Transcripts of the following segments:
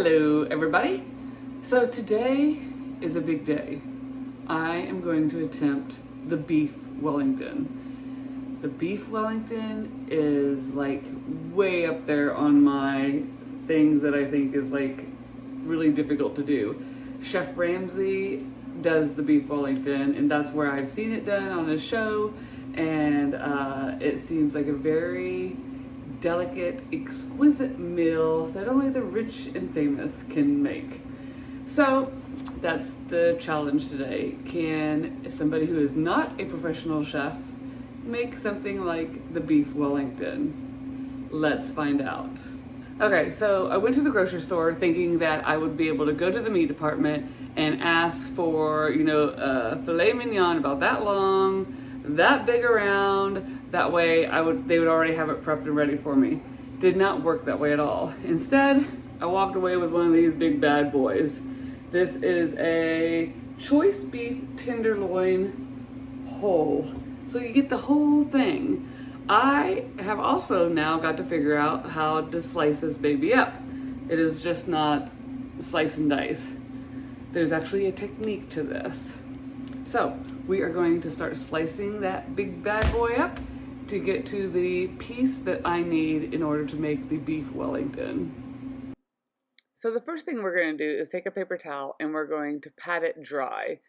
Hello everybody. So today is a big day. I am going to attempt the beef Wellington. The beef Wellington is like way up there on my things that I think is like really difficult to do. Chef Ramsay does the beef Wellington, and that's where I've seen it done on a show, and it seems like a very delicate, exquisite meal that only the rich and famous can make. So that's the challenge today. Can somebody who is not a professional chef make something like the beef Wellington? Let's find out. Okay, so I went to the grocery store thinking that I would be able to go to the meat department and ask for, a filet mignon about that long, that big around. That way they would already have it prepped and ready for me. Did not work that way at all. Instead, I walked away with one of these big bad boys. This is a choice beef tenderloin whole. So you get the whole thing. I have also now got to figure out how to slice this baby up. It is just not slice and dice. There's actually a technique to this. So we are going to start slicing that big bad boy up to get to the piece that I need in order to make the beef Wellington. So the first thing we're going to do is take a paper towel and we're going to pat it dry.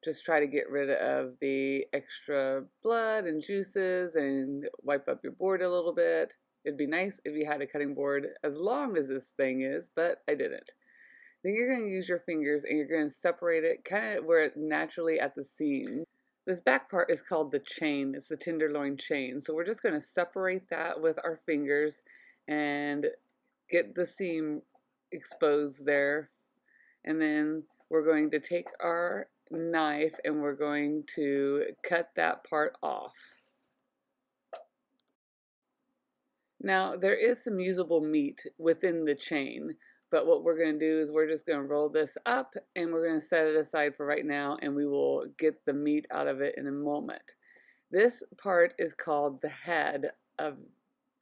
Just try to get rid of the extra blood and juices and wipe up your board a little bit. It'd be nice if you had a cutting board as long as this thing is, but I didn't. Then you're going to use your fingers and you're going to separate it kind of where it naturally at the seam. This back part is called the chain. It's the tenderloin chain. So we're just going to separate that with our fingers and get the seam exposed there. And then we're going to take our knife and we're going to cut that part off. Now there is some usable meat within the chain, but what we're going to do is we're just going to roll this up and we're going to set it aside for right now, and we will get the meat out of it in a moment. This part is called the head of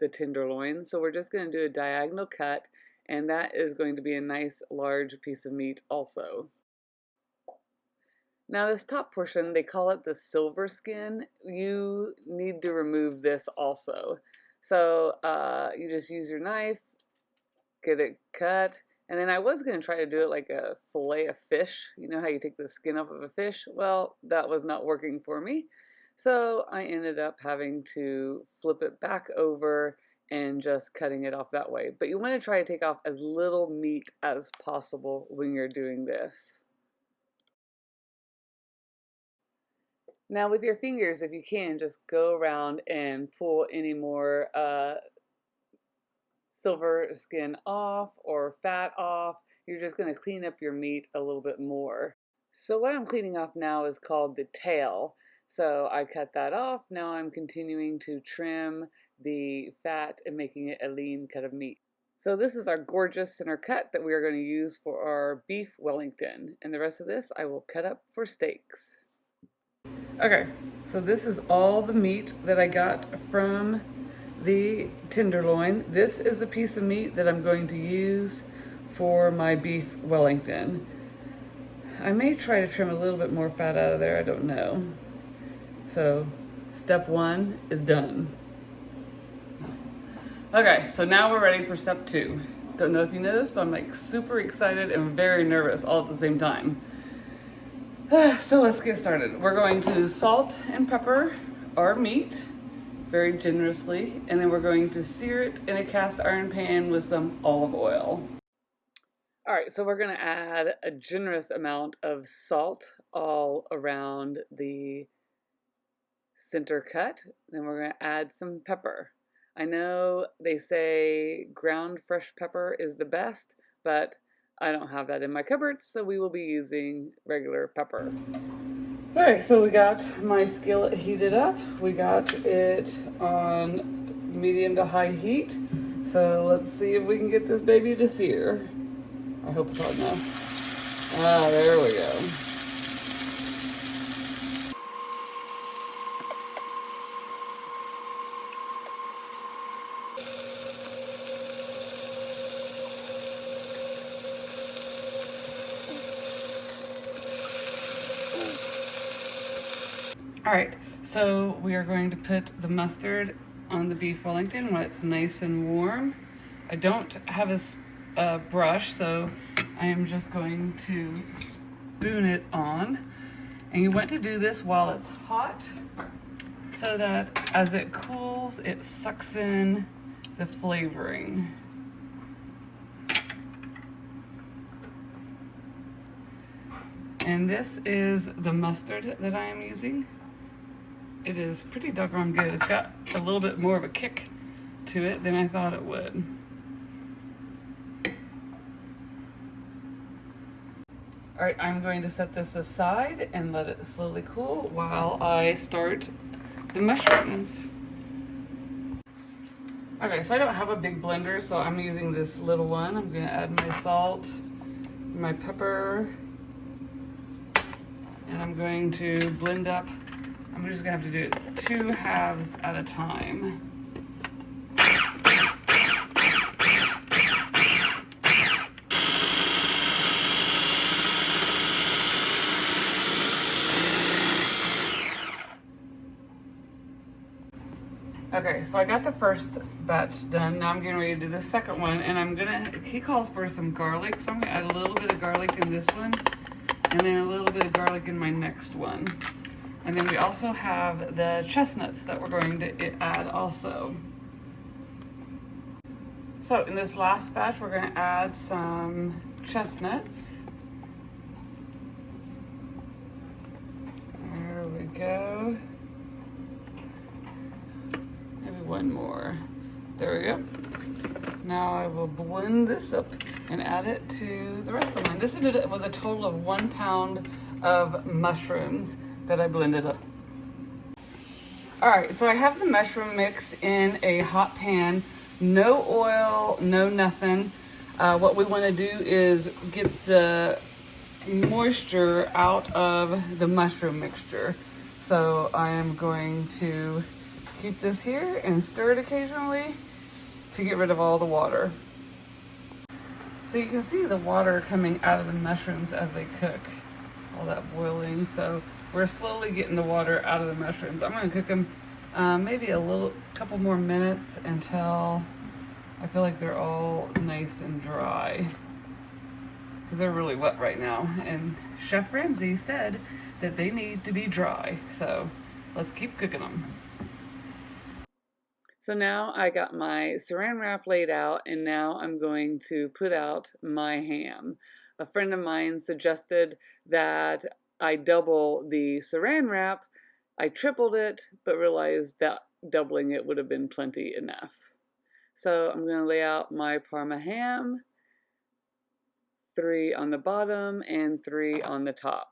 the tenderloin, so we're just going to do a diagonal cut, and that is going to be a nice large piece of meat also. Now this top portion, they call it the silver skin. You need to remove this also. So you just use your knife, get it cut, and then I was going to try to do it like a fillet of fish. You know how you take the skin off of a fish? Well, that was not working for me. So I ended up having to flip it back over and just cutting it off that way. But you want to try to take off as little meat as possible when you're doing this. Now with your fingers, if you can, just go around and pull any more silver skin off or fat off. You're just going to clean up your meat a little bit more. So what I'm cleaning off now is called the tail. So I cut that off. Now I'm continuing to trim the fat and making it a lean cut of meat. So this is our gorgeous center cut that we are going to use for our beef Wellington. And the rest of this I will cut up for steaks. Okay, so this is all the meat that I got from the tenderloin. This is the piece of meat that I'm going to use for my beef Wellington. I may try to trim a little bit more fat out of there, I don't know. So step one is done. Okay, so now we're ready for step two. Don't know if you know this, but I'm like super excited and very nervous all at the same time. So let's get started. We're going to salt and pepper our meat very generously, and then we're going to sear it in a cast iron pan with some olive oil. All right, so we're going to add a generous amount of salt all around the center cut. Then we're going to add some pepper. I know they say ground fresh pepper is the best, but I don't have that in my cupboard, so we will be using regular pepper. Alright, so we got my skillet heated up. We got it on medium to high heat. So let's see if we can get this baby to sear. I hope it's hot enough. Ah, there we go. All right, so we are going to put the mustard on the beef Wellington when it's nice and warm. I don't have a brush, so I am just going to spoon it on. And you want to do this while it's hot so that as it cools, it sucks in the flavoring. And this is the mustard that I am using. It is pretty doggone good. It's got a little bit more of a kick to it than I thought it would. All right, I'm going to set this aside and let it slowly cool while I start the mushrooms. Okay, so I don't have a big blender, so I'm using this little one. I'm gonna add my salt, my pepper, and I'm going to blend up. I'm just gonna have to do it 2 halves at a time. Okay, so I got the first batch done. Now I'm getting ready to do the second one, and he calls for some garlic, so I'm gonna add a little bit of garlic in this one, and then a little bit of garlic in my next one. And then we also have the chestnuts that we're going to add also. So in this last batch, we're gonna add some chestnuts. There we go. Maybe one more. There we go. Now I will blend this up and add it to the rest of mine. This was a total of 1 pound of mushrooms that I blended up. All right, so I have the mushroom mix in a hot pan, no oil, no nothing. What we want to do is get the moisture out of the mushroom mixture. So I am going to keep this here and stir it occasionally to get rid of all the water. So you can see the water coming out of the mushrooms as they cook, all that boiling. So we're slowly getting the water out of the mushrooms. I'm gonna cook them maybe couple more minutes until I feel like they're all nice and dry, because they're really wet right now. And Chef Ramsay said that they need to be dry. So let's keep cooking them. So now I got my saran wrap laid out, and now I'm going to put out my ham. A friend of mine suggested that I double the saran wrap. I tripled it, but realized that doubling it would have been plenty enough. So I'm going to lay out my Parma ham, 3 on the bottom and 3 on the top.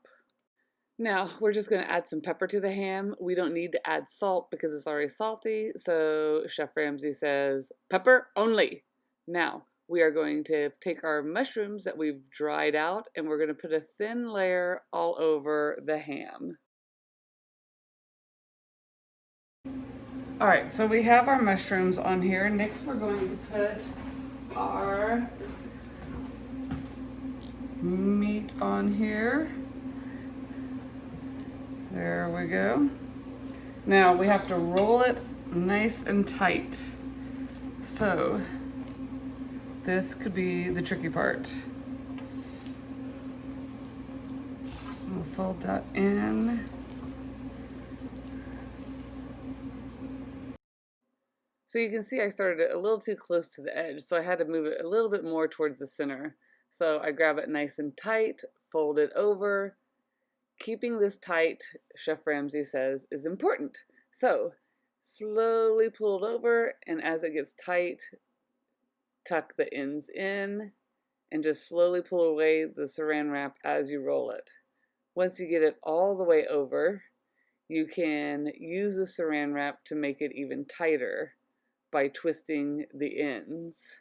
Now we're just going to add some pepper to the ham. We don't need to add salt because it's already salty, so Chef Ramsay says pepper only. Now we are going to take our mushrooms that we've dried out, and we're going to put a thin layer all over the ham. All right, so we have our mushrooms on here. Next we're going to put our meat on here. There we go. Now we have to roll it nice and tight. So this could be the tricky part. We'll fold that in. So you can see I started it a little too close to the edge, so I had to move it a little bit more towards the center. So I grab it nice and tight, fold it over. Keeping this tight, Chef Ramsay says, is important. So slowly pull it over, and as it gets tight, tuck the ends in and just slowly pull away the saran wrap as you roll it. Once you get it all the way over, you can use the saran wrap to make it even tighter by twisting the ends.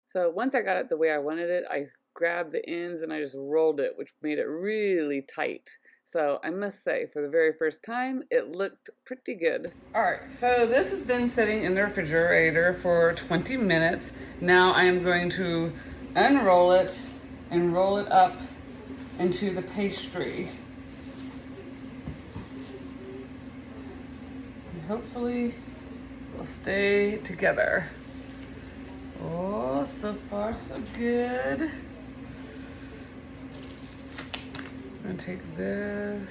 So once I got it the way I wanted it, I grabbed the ends and I just rolled it, which made it really tight. So I must say, for the very first time, it looked pretty good. All right, so this has been sitting in the refrigerator for 20 minutes. Now I am going to unroll it and roll it up into the pastry. hopefully will stay together. Oh, so far so good. I'm gonna take this,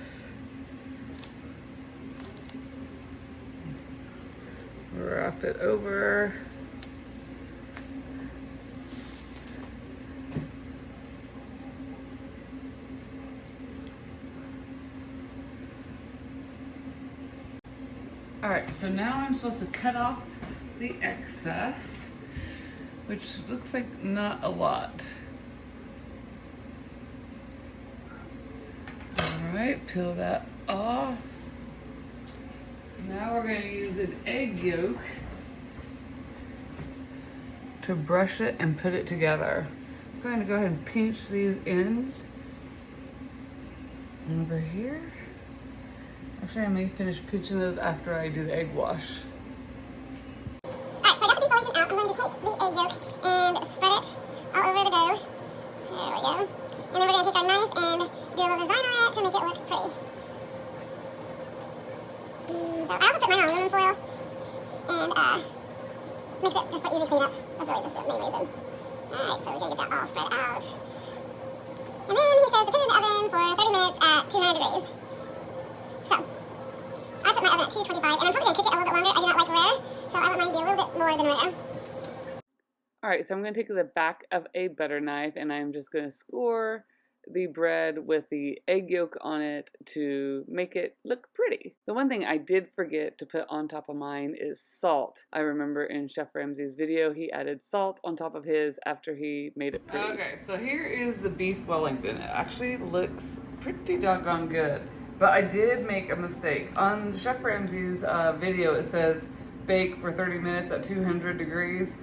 wrap it over. All right, so now I'm supposed to cut off the excess, which looks like not a lot. All right, peel that off. Now we're going to use an egg yolk to brush it and put it together. I'm going to go ahead and pinch these ends over here. Actually, I may finish pinching those after I do the egg wash. Alright, so I got the beef Wellington out. I'm going to take the egg yolk and spread it all over the dough. There we go. And then we're going to take our knife and do a little design on it to make it look pretty. So I also put mine on aluminum foil and makes it just easy to clean up. That's really just the main reason. Alright, so we're going to get that all spread out. And then he says to put it in the oven for 30 minutes at 200 degrees. So, I put my oven at 225, and I'm probably going to cook it a little bit longer. I do not like rare, so I want mine to be a little bit more than rare. All right, so I'm going to take the back of a butter knife and I'm just going to score the bread with the egg yolk on it to make it look pretty. The one thing I did forget to put on top of mine is salt. I remember in Chef Ramsay's video, he added salt on top of his after he made it pretty. Okay, so here is the beef Wellington. It actually looks pretty doggone good. But I did make a mistake. On Chef Ramsay's video, it says bake for 30 minutes at 200 degrees.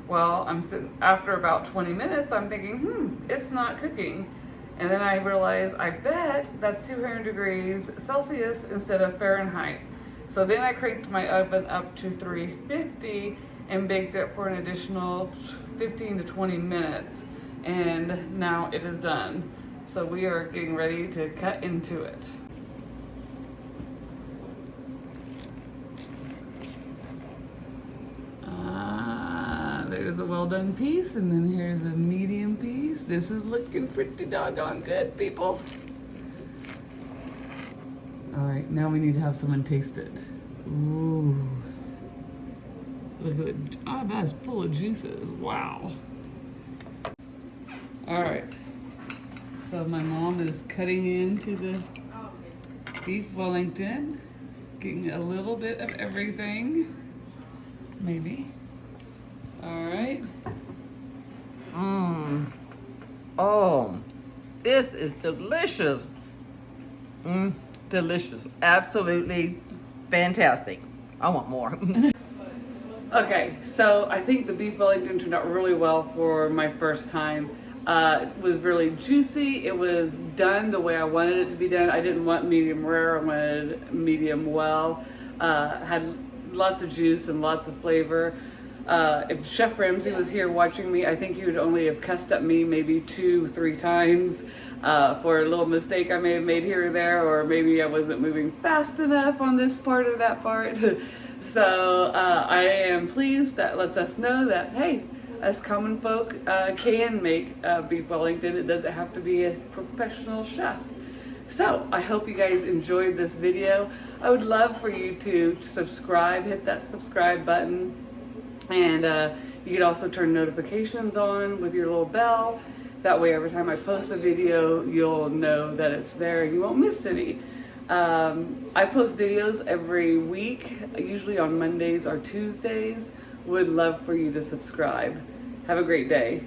Well, I'm sitting, after about 20 minutes, I'm thinking, it's not cooking. And then I realized, I bet that's 200 degrees Celsius instead of Fahrenheit. So then I cranked my oven up to 350 and baked it for an additional 15 to 20 minutes. And now it is done. So we are getting ready to cut into it. There's a well done piece, and then here's a medium piece. This is looking pretty doggone good, people. All right, now we need to have someone taste it. Ooh. Look at it. Oh, that's full of juices. Wow. All right. So my mom is cutting into the beef Wellington, getting a little bit of everything, maybe. All right. Oh, this is delicious. Delicious. Absolutely fantastic. I want more. Okay, so I think the beef Wellington turned out really well for my first time. It was really juicy. It was done the way I wanted it to be done. I didn't want medium rare. I wanted medium well. Had lots of juice and lots of flavor. If Chef Ramsay was here watching me, I think he would only have cussed at me maybe 2-3 times for a little mistake I may have made here or there, or maybe I wasn't moving fast enough on this part or that part. So I am pleased that lets us know that, hey, us common folk can make beef Wellington. It doesn't have to be a professional chef. So I hope you guys enjoyed this video. I would love for you to subscribe, hit that subscribe button. And you can also turn notifications on with your little bell. That way every time I post a video, you'll know that it's there and you won't miss any. I post videos every week, usually on Mondays or Tuesdays. Would love for you to subscribe. Have a great day.